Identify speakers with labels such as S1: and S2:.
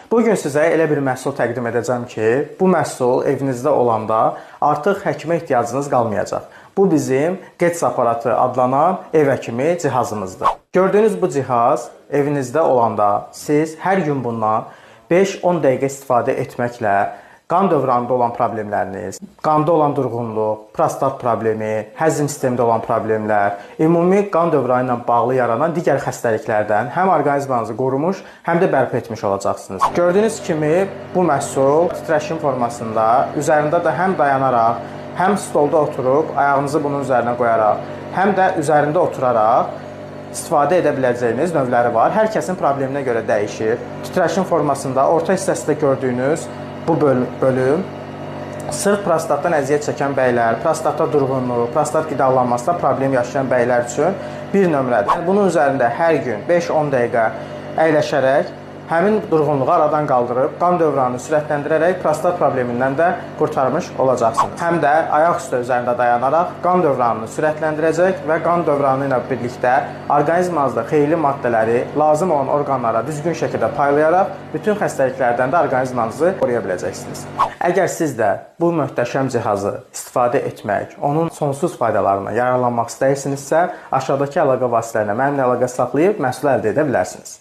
S1: Bu gün sizə elə bir məhsul təqdim edəcəm ki, bu məhsul evinizdə olanda artıq həkimə ehtiyacınız qalmayacaq. Bu bizim GETS aparatı adlanan ev həkimi cihazımızdır. Gördüyünüz bu cihaz evinizdə olanda siz hər gün bundan 5-10 dəqiqə istifadə etməklə qan dövranında olan problemləriniz, qanda olan durğunluq, prostat problemi, həzm sistemində olan problemlər, ümumi qan dövranı ilə bağlı yaranan digər xəstəliklərdən həm orqanizmanızı qorumuş, həm də bərpa etmiş olacaqsınız. Gördüyünüz kimi bu məhsul titreşim formasında, üzərində də həm dayanaraq, həm stolda oturub ayağınızı bunun üzərinə qoyaraq, həm də üzərində oturaraq istifadə edə biləcəyiniz növləri var. Hər kəsin probleminə görə dəyişir. Titreşim formasında orta hissəsində gördüyünüz bu bölüm sırf prostatdan əziyyət çəkən bəylər, prostatda durğunluq, prostat qidalanmasında problem yaşayan bəylər üçün bir nömrədir. Bunun üzərində hər gün 5-10 dəqiqə əyləşərək həmin durğunluğu aradan qaldırıb, qan dövranını sürətləndirərək prostat problemindən də qurtarmış olacaqsınız. Həm də ayaq üstü üzərində dayanaraq qan dövranını sürətləndirəcək və qan dövranı ilə birlikdə orqanizmanızda xeyirli maddələri lazım olan orqanlara düzgün şəkildə paylayaraq bütün xəstəliklərdən də orqanizmanızı qoruya biləcəksiniz. Əgər siz də bu möhtəşəm cihazı istifadə etmək, onun sonsuz faydalarına yararlanmaq istəyirsinizsə, aşağıdakı əlaqə vasitələrinə mənimlə əlaqə saxlayıb məhsul əldə edə bilərsiniz.